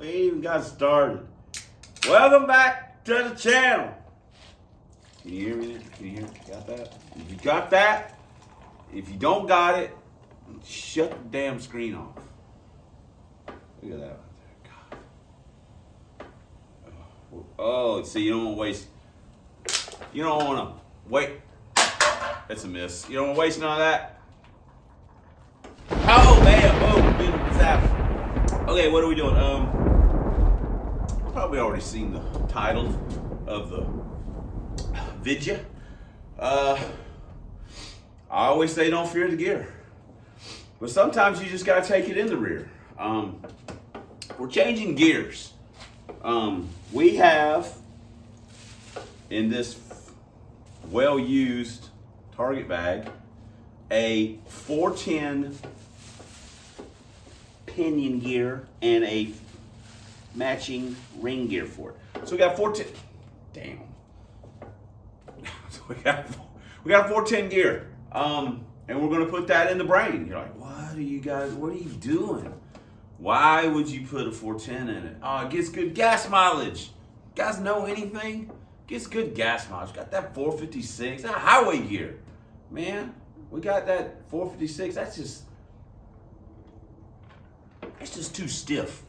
We ain't even got started. Welcome back to the channel. Can you hear me? Can you hear me? Got that? If you got that, if you don't got it, shut the damn screen off. Look at that right there. God. Oh, see, you don't want to waste. You don't want to wait. That's a miss. You don't want to waste none of that. Oh, man. Boom. What's happening? Okay, what are we doing? Probably already seen the title of the video. I always say don't fear the gear, but sometimes you just gotta take it in the rear. We're changing gears. We have in this well-used Target bag a 410 pinion gear and a matching ring gear for it. So we got 410. Damn. So we got 410 gear. And we're gonna put that in the brain. You're like, what are you doing? Why would you put a 410 in it? Oh, it gets good gas mileage. You guys know anything? Gets good gas mileage. Got that 456, that highway gear. Man, we got that 456. That's just too stiff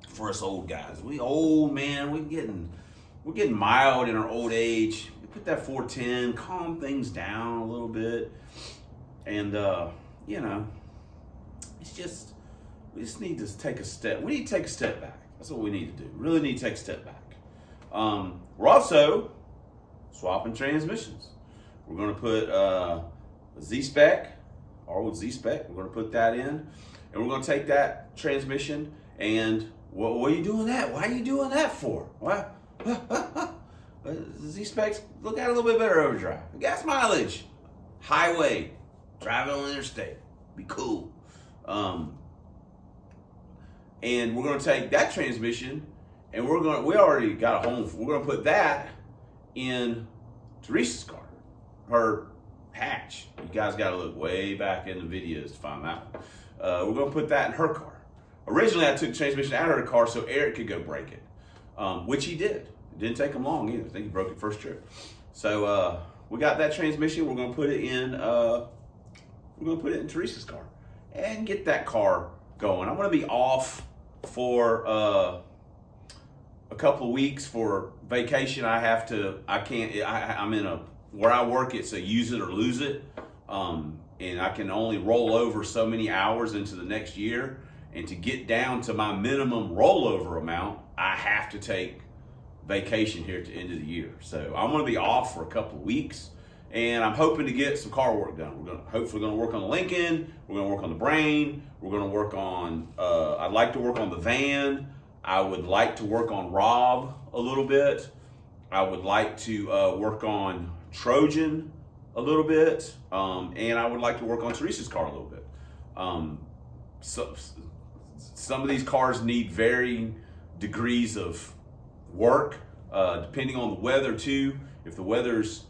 for us old guys. We old, man. We're getting mild in our old age. We put that 410, calm things down a little bit, and you know, we just need to take a step. We need to take a step back. That's what we need to do. Really need to take a step back. We're also swapping transmissions. We're going to put a Z-Spec, Arwood Z-Spec. We're going to put that in. And we're going to take that transmission and what are you doing that? Why are you doing that for? Why? Z-Specs, look at a little bit better overdrive. Gas mileage, highway, driving on interstate, be cool. And we're going to take that transmission and we already got a home. We're going to put that in Teresa's car, her hatch. You guys got to look way back in the videos to find that one. We're going to put that in her car. Originally, I took the transmission out of her car so Eric could go break it, which he did. It didn't take him long either. I think he broke it first trip. So we got that transmission. We're going to put it in. Teresa's car and get that car going. I'm going to be off for a couple of weeks for vacation. I'm in where I work. It's a use it or lose it. And I can only roll over so many hours into the next year. And to get down to my minimum rollover amount, I have to take vacation here at the end of the year. So I'm going to be off for a couple of weeks. And I'm hoping to get some car work done. We're hopefully going to work on the Lincoln. We're going to work on the Brain. We're going to work on, I'd like to work on the van. I would like to work on Rob a little bit. I would like to work on Trojan a little bit, and I would like to work on Teresa's car a little bit. So some of these cars need varying degrees of work, depending on the weather too. If the weather's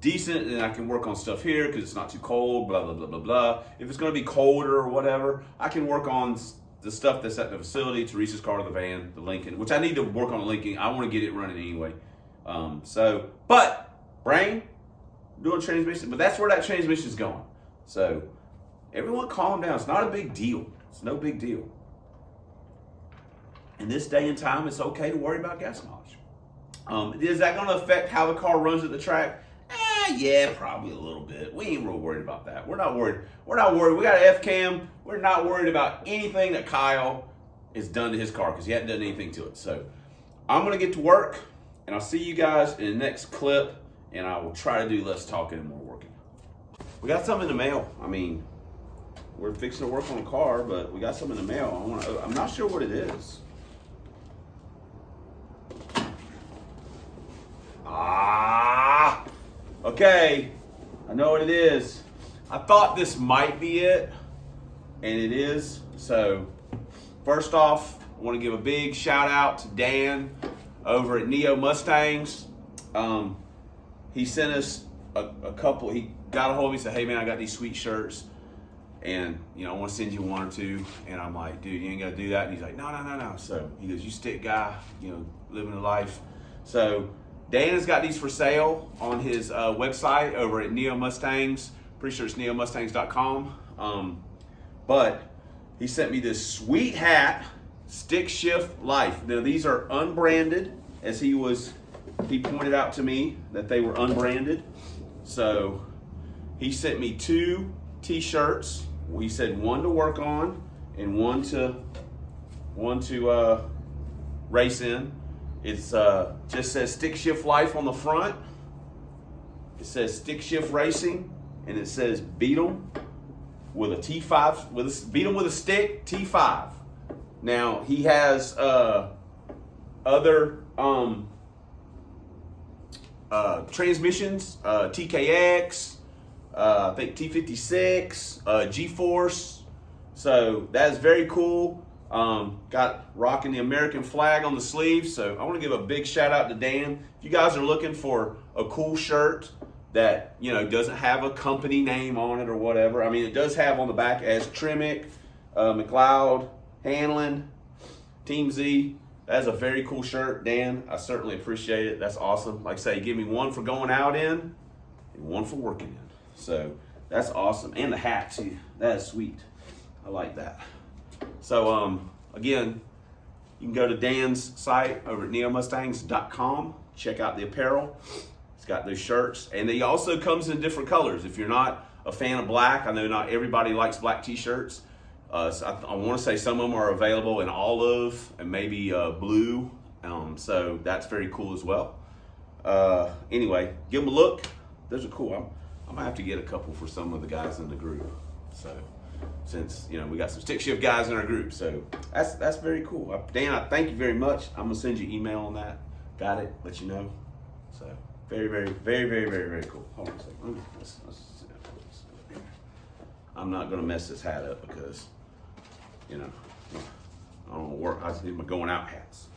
decent, then I can work on stuff here because it's not too cold, blah, blah, blah, blah, blah. If it's gonna be colder or whatever, I can work on the stuff that's at the facility, Teresa's car, the van, the Lincoln, which I need to work on the Lincoln. I wanna get it running anyway. But Brain, doing transmission, but that's where that transmission is going. So everyone calm down. It's not a big deal. It's no big deal. In this day and time, it's okay to worry about gas mileage. Is that going to affect how the car runs at the track? Yeah, probably a little bit. We ain't real worried about that. We're not worried. We got an F-cam. We're not worried about anything that Kyle has done to his car because he hasn't done anything to it. So I'm going to get to work, and I'll see you guys in the next clip. And I will try to do less talking and more working. We got some in the mail. I mean, we're fixing to work on a car, but we got some in the mail. I'm not sure what it is. Okay. I know what it is. I thought this might be it, and it is. So, first off, I want to give a big shout out to Dan over at Neo Mustangs. He sent us a couple. He got a hold of me and said, hey man, I got these sweet shirts. And, you know, I want to send you one or two. And I'm like, dude, you ain't got to do that. And he's like, no. So he goes, you stick guy, you know, living a life. So Dan has got these for sale on his website over at Neo Mustangs. Pretty sure it's neomustangs.com. But he sent me this sweet hat, Stick Shift Life. Now these are unbranded, as he pointed out to me that they were unbranded. So he sent me 2 t-shirts. He said one to work on and one to race in. It's just says Stick Shift Life on the front. It says Stick Shift Racing, and it says beat 'em with a T5, beat 'em with a stick, T5. Now he has other transmissions, TKX, I think T56, G-Force. So that is very cool. Got rocking the American flag on the sleeve. So I want to give a big shout out to Dan. If you guys are looking for a cool shirt that, you know, doesn't have a company name on it or whatever. I mean, it does have on the back as Tremec, McLeod, Hanlon, Team Z. That's a very cool shirt, Dan. I certainly appreciate it. That's awesome. Like I say, give me one for going out in and one for working in. So that's awesome. And the hat too. That is sweet. I like that. So again, you can go to Dan's site over at neomustangs.com. Check out the apparel. It's got those shirts. And he also comes in different colors. If you're not a fan of black, I know not everybody likes black t-shirts. So I want to say some of them are available in olive and maybe blue. So that's very cool as well. Anyway, give them a look. Those are cool. I'm gonna have to get a couple for some of the guys in the group. So since, you know, we got some stick shift guys in our group, so that's very cool. Dan, I thank you very much. I'm gonna send you email on that. Got it? Let you know. So very cool. Hold on a second. Let's I'm not gonna mess this hat up because, you know, I don't work. I just need my going out hats.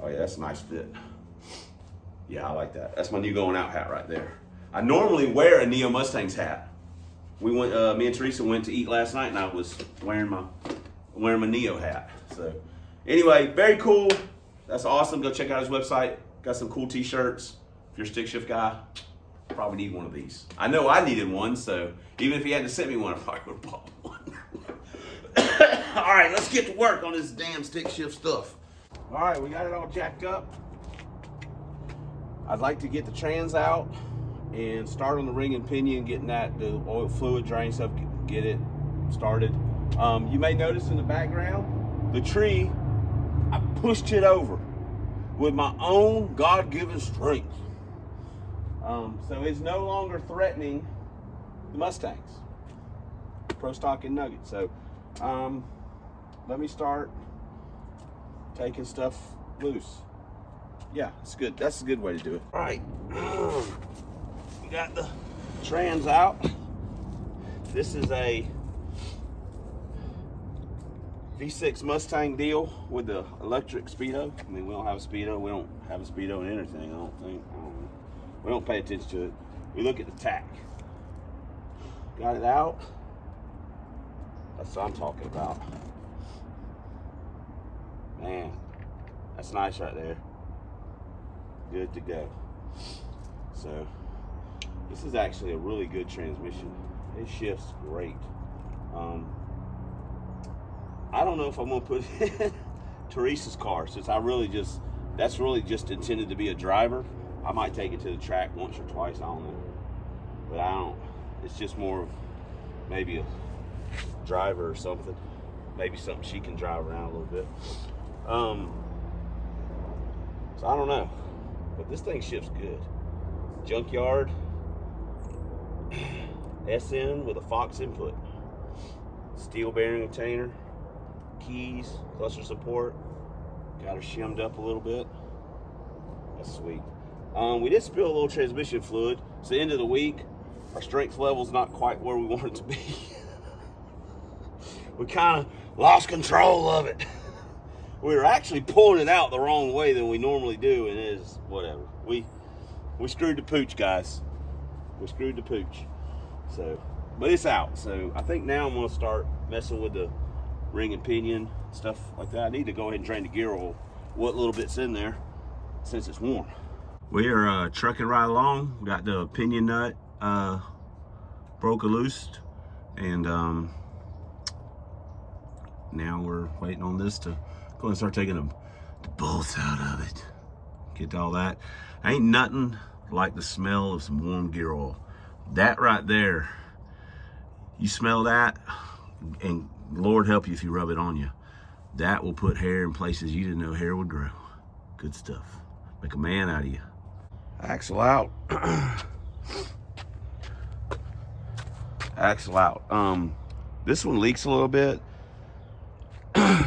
Oh yeah, that's a nice fit. Yeah, I like that. That's my new going out hat right there. I normally wear a Neo Mustangs hat. We went, me and Teresa went to eat last night, and I was wearing my Neo hat. So, anyway, very cool. That's awesome. Go check out his website. Got some cool T-shirts. If you're a stick shift guy, probably need one of these. I know I needed one, so even if he hadn't sent me one, I probably would have bought one. All right, let's get to work on this damn stick shift stuff. All right, we got it all jacked up. I'd like to get the trans out and start on the ring and pinion, getting the oil fluid drain stuff, get it started. You may notice in the background, the tree, I pushed it over with my own God-given strength. So it's no longer threatening the Mustangs, Pro Stock and Nugget. So let me start taking stuff loose. Yeah, it's good. That's a good way to do it. All right, we got the trans out. This is a V6 Mustang deal with the electric speedo. I mean, we don't have a speedo. We don't have a speedo in anything, I don't think. We don't pay attention to it. We look at the tack. Got it out. That's what I'm talking about. Man, that's nice right there. Good to go. So this is actually a really good transmission. It shifts great. I don't know if I'm gonna put it in Teresa's car, since that's really just intended to be a driver. I might take it to the track once or twice, I don't know. But I don't, it's just more of maybe a driver or something. Maybe something she can drive around a little bit. So I don't know. But this thing shifts good. Junkyard, SN with a Fox input. Steel bearing retainer, keys, cluster support. Got her shimmed up a little bit. That's sweet. We did spill a little transmission fluid. It's the end of the week. Our strength level's not quite where we want it to be. We kind of lost control of it. We were actually pulling it out the wrong way than we normally do, and it is whatever. We screwed the pooch, guys. We screwed the pooch. So but it's out. So I think now I'm gonna start messing with the ring and pinion, stuff like that. I need to go ahead and drain the gear oil, what little bit's in there, since it's warm. We are trucking right along. We got the pinion nut broke loose, and now we're waiting on this to go and start taking the bolts out of it. Get all that. Ain't nothing like the smell of some warm gear oil. That right there, you smell that, and Lord help you if you rub it on you. That will put hair in places you didn't know hair would grow. Good stuff. Make a man out of you. Axle out. Axle out. This one leaks a little bit.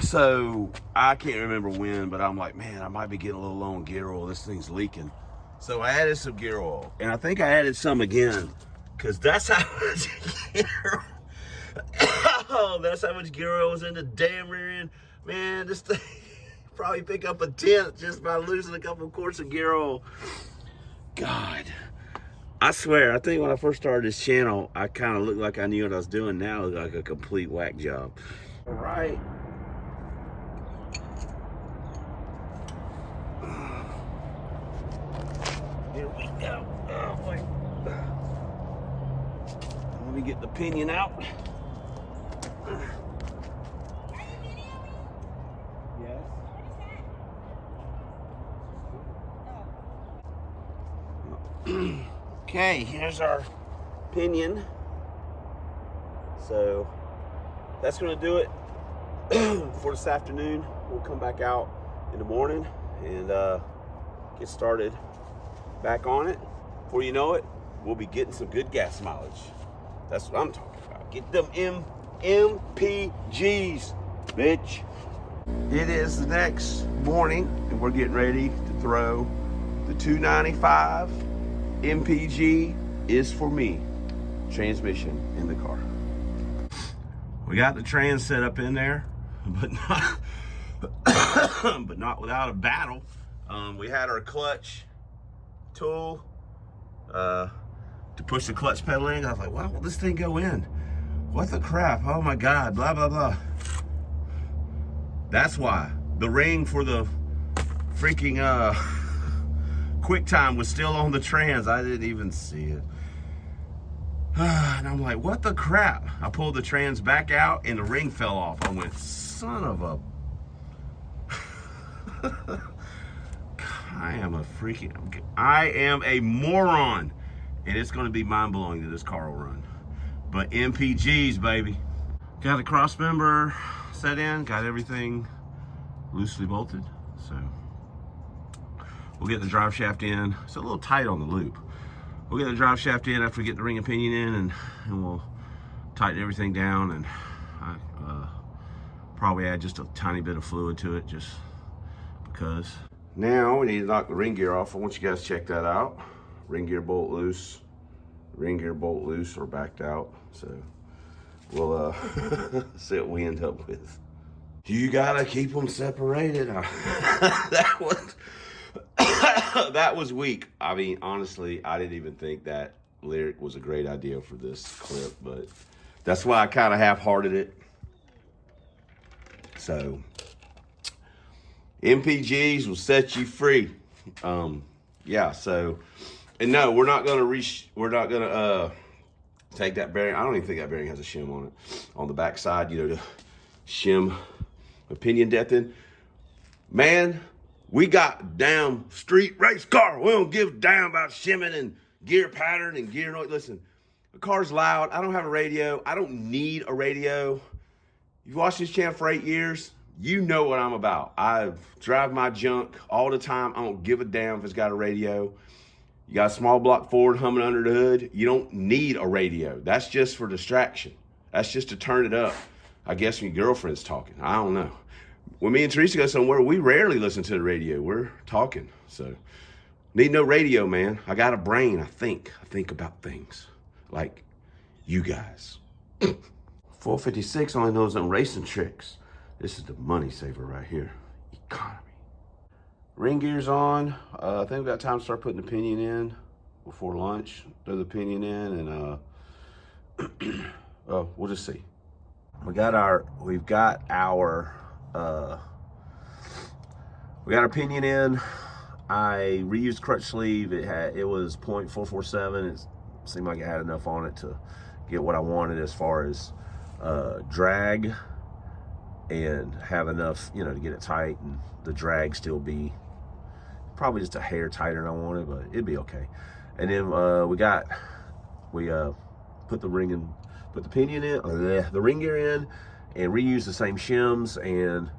So I can't remember when, but I'm like, man, I might be getting a little low on gear oil. This thing's leaking. So I added some gear oil, and I think I added some again, because that's how much gear oil, that's how much gear oil was in the damn rear end. Man, this thing probably pick up a 10th just by losing a couple of quarts of gear oil. God, I swear, I think when I first started this channel, I kind of looked like I knew what I was doing. Now it's like a complete whack job. All right. Here we go. Oh boy. Let me get the pinion out. Yes. Okay, here's our pinion. So that's gonna do it for this afternoon. We'll come back out in the morning and get started back on it. Before you know it, we'll be getting some good gas mileage. That's what I'm talking about. Get them MPGs, bitch. It is the next morning, and we're getting ready to throw the 295 MPG is for me transmission in the car. We got the trans set up in there, but not without a battle. We had our clutch tool to push the clutch pedal in. I was like, why will this thing go in? What the crap? Oh my God, blah, blah, blah. That's why. The ring for the freaking QuickTime was still on the trans. I didn't even see it. And I'm like, what the crap? I pulled the trans back out and the ring fell off. I went, son of a... I am a moron. And it's gonna be mind-blowing that this car will run. But MPGs, baby. Got the cross member set in, got everything loosely bolted. So we'll get the drive shaft in. It's a little tight on the loop. We'll get the drive shaft in after we get the ring and pinion in, and we'll tighten everything down, and probably add just a tiny bit of fluid to it, just because. Now we need to knock the ring gear off. I want you guys to check that out. Ring gear bolt loose or backed out. So we'll see what we end up with. You gotta keep them separated. That was weak. I mean, honestly, I didn't even think that lyric was a great idea for this clip, but that's why I kind of half-hearted it. So MPGs will set you free. Yeah, so, and no, we're not gonna take that bearing. I don't even think that bearing has a shim on it. On the back side, you know, to shim the pinion depth in. Man, we got damn street race car. We don't give a damn about shimming and gear pattern and gear noise. Listen, the car's loud. I don't have a radio. I don't need a radio. You've watched this channel for 8 years. You know what I'm about. I drive my junk all the time. I don't give a damn if it's got a radio. You got a small block Ford humming under the hood. You don't need a radio. That's just for distraction. That's just to turn it up. I guess when your girlfriend's talking. I don't know. When me and Teresa go somewhere, we rarely listen to the radio. We're talking. So, need no radio, man. I got a brain. I think about things like you guys. 456 only knows them racing tricks. This is the money saver right here. Economy. Ring gear's on. I think we got time to start putting the pinion in before lunch. Throw the pinion in, and Oh, we'll just see. We've got our pinion in. I reused crutch sleeve. It was 0.447. It seemed like it had enough on it to get what I wanted as far as drag, and have enough, you know, to get it tight, and the drag still be probably just a hair tighter than I wanted, but it'd be okay. And then we put the ring in, put the pinion in, the ring gear in, and reuse the same shims, and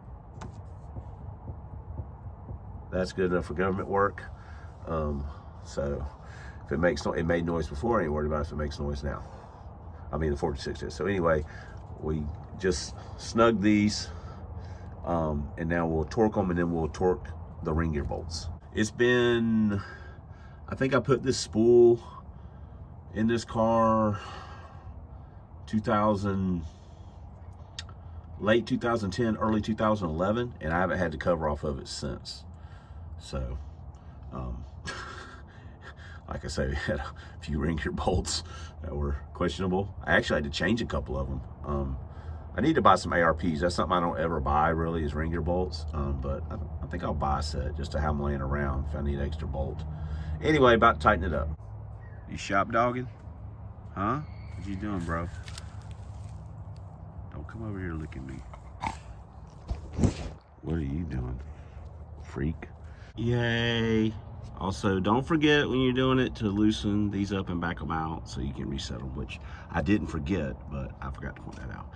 that's good enough for government work. So if it makes it made noise before, I ain't worried about if it makes noise now. I mean, the 46 is. So anyway, we just snug these, and now we'll torque them, and then we'll torque the ring gear bolts. It's been, I think I put this spool in this car late 2010, early 2011, and I haven't had the cover off of it since. So, like I say, we had a few ring gear bolts that were questionable. I actually had to change a couple of them. I need to buy some ARPs. That's something I don't ever buy, really, is ring gear bolts. But I think I'll buy a set just to have them laying around if I need extra bolt. Anyway, about to tighten it up. You shop dogging? Huh? What you doing, bro? Don't come over here and look at me. What are you doing, freak? Yay. Also, don't forget when you're doing it to loosen these up and back them out so you can reset them, which I didn't forget, but I forgot to point that out.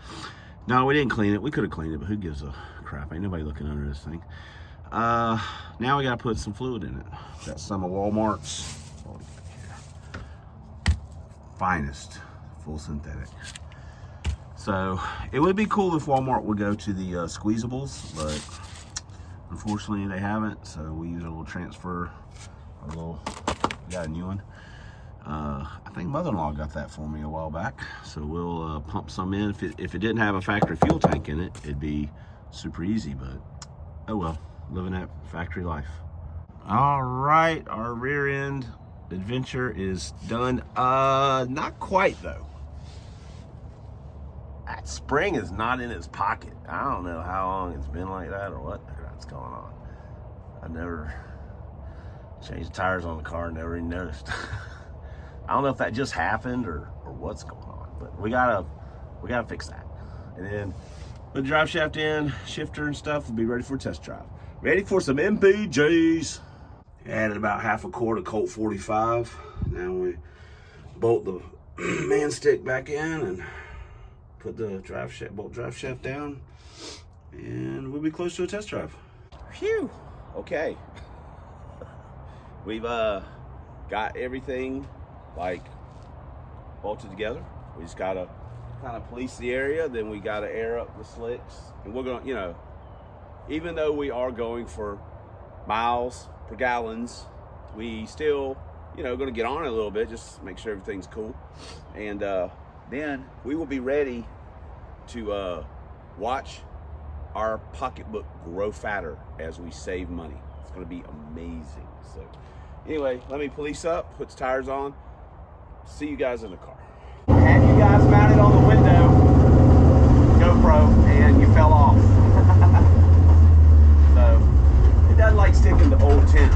No, we didn't clean it. We could have cleaned it, but who gives a crap? Ain't nobody looking under this thing. Now we gotta put some fluid in it. Got some of Walmart's finest full synthetic. So it would be cool if Walmart would go to the squeezables, but unfortunately they haven't. So we use a little transfer, we got a new one. I think mother-in-law got that for me a while back. So we'll pump some in. If it didn't have a factory fuel tank in it, it'd be super easy, but oh well, living that factory life. All right, our rear end adventure is done. Not quite though. That spring is not in its pocket. I don't know how long it's been like that or what that's going on. I never changed the tires on the car, never even noticed. I don't know if that just happened or what's going on, but we gotta fix that. And then put the drive shaft in, shifter and stuff, will be ready for a test drive. Ready for some MPGs. Added about half a quart of Colt 45. Now we bolt the man stick back in and put the bolt drive shaft down, and we'll be close to a test drive. Phew. Okay. We've got everything like bolted together. We just gotta kind of police the area, then we gotta air up the slicks, and we're gonna, you know, even though we are going for miles per gallons, we still, you know, gonna get on it a little bit, just make sure everything's cool, and then we will be ready to watch our pocketbook grow fatter as we save money. It's gonna be amazing. So anyway, let me police up, put the tires on, see you guys in the car. Had you guys mounted on the window GoPro and you fell off. So it doesn't like sticking to old tent.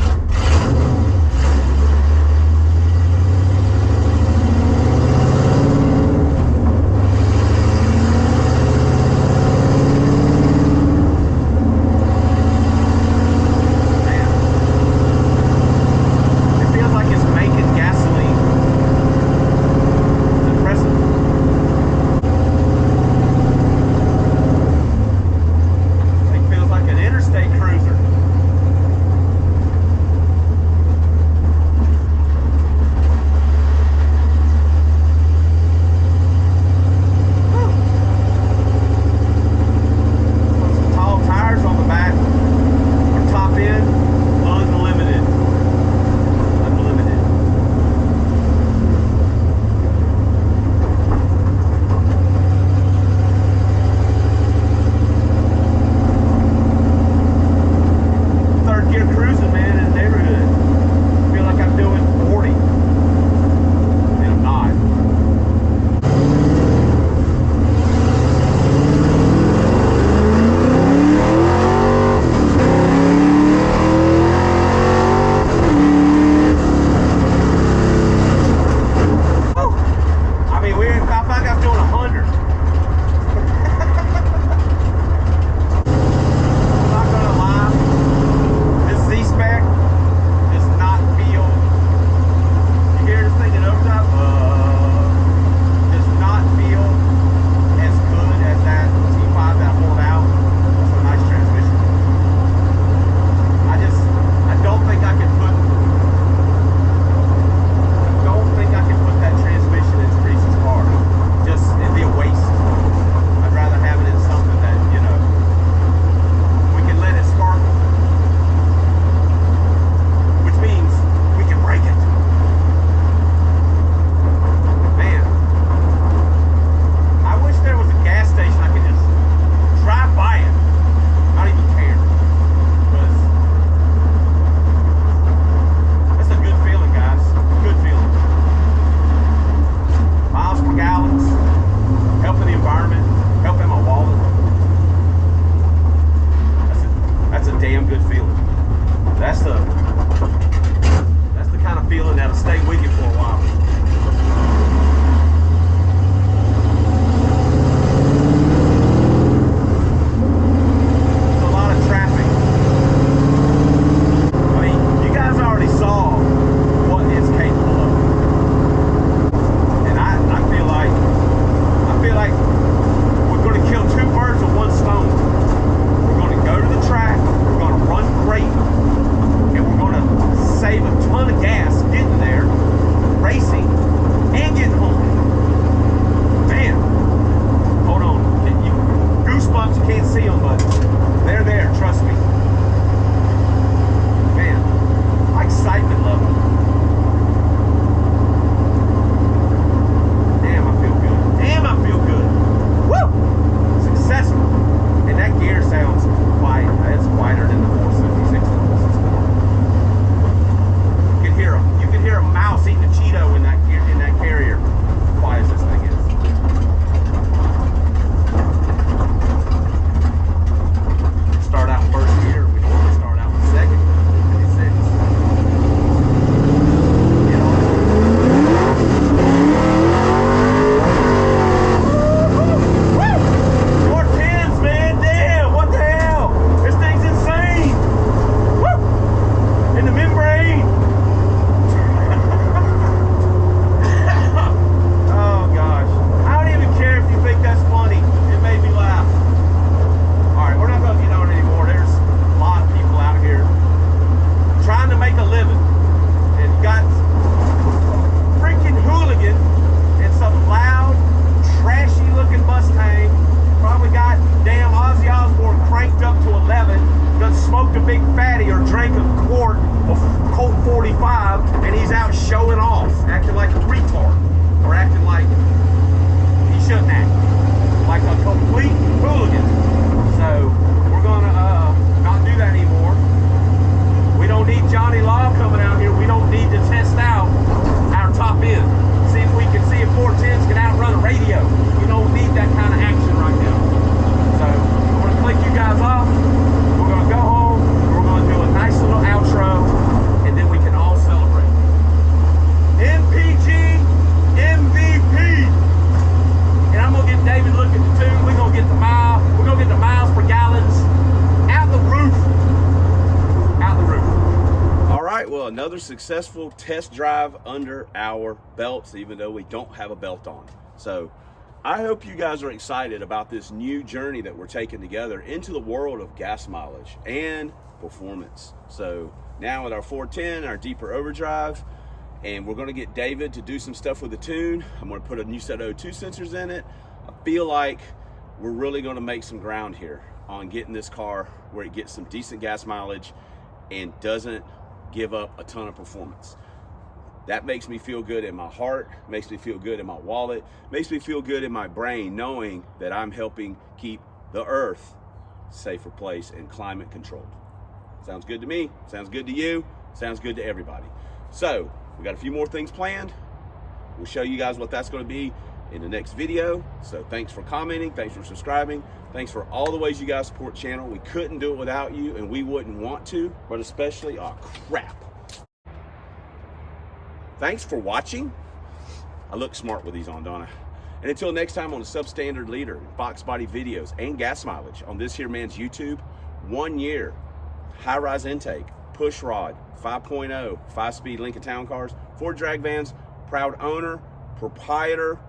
It feels like it's making gasoline. It's impressive. another successful test drive under our belts, even though we don't have a belt on. So I hope you guys are excited about this new journey that we're taking together into the world of gas mileage and performance. So now with our 410, our deeper overdrive, and we're gonna get David to do some stuff with the TOON. I'm gonna put a new set of O2 sensors in it. I feel like we're really gonna make some ground here on getting this car where it gets some decent gas mileage and doesn't give up a ton of performance. That makes me feel good in my heart, makes me feel good in my wallet, makes me feel good in my brain, knowing that I'm helping keep the earth a safer place and climate controlled. Sounds good to me, sounds good to you, sounds good to everybody. So we got a few more things planned. We'll show you guys what that's gonna be in the next video. So thanks for commenting, thanks for subscribing, thanks for all the ways you guys support the channel. We couldn't do it without you, and we wouldn't want to, but especially, oh crap. Thanks for watching. I look smart with these on, don't I? And until next time on the Substandard Leader, box body videos, and gas mileage on this here man's YouTube, 1 year, high-rise intake, push rod, 5.0, 5-speed Lincoln Town Cars, 4 drag vans, proud owner, proprietor,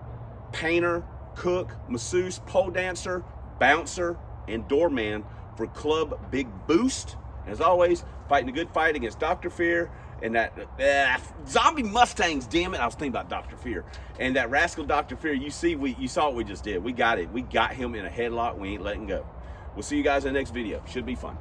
painter, cook, masseuse, pole dancer, bouncer, and doorman for Club Big Boost. As always, fighting a good fight against Dr. Fear and that zombie Mustangs, damn it. I was thinking about Dr. Fear. And that rascal Dr. Fear, you saw what we just did. We got it. We got him in a headlock. We ain't letting go. We'll see you guys in the next video. Should be fun.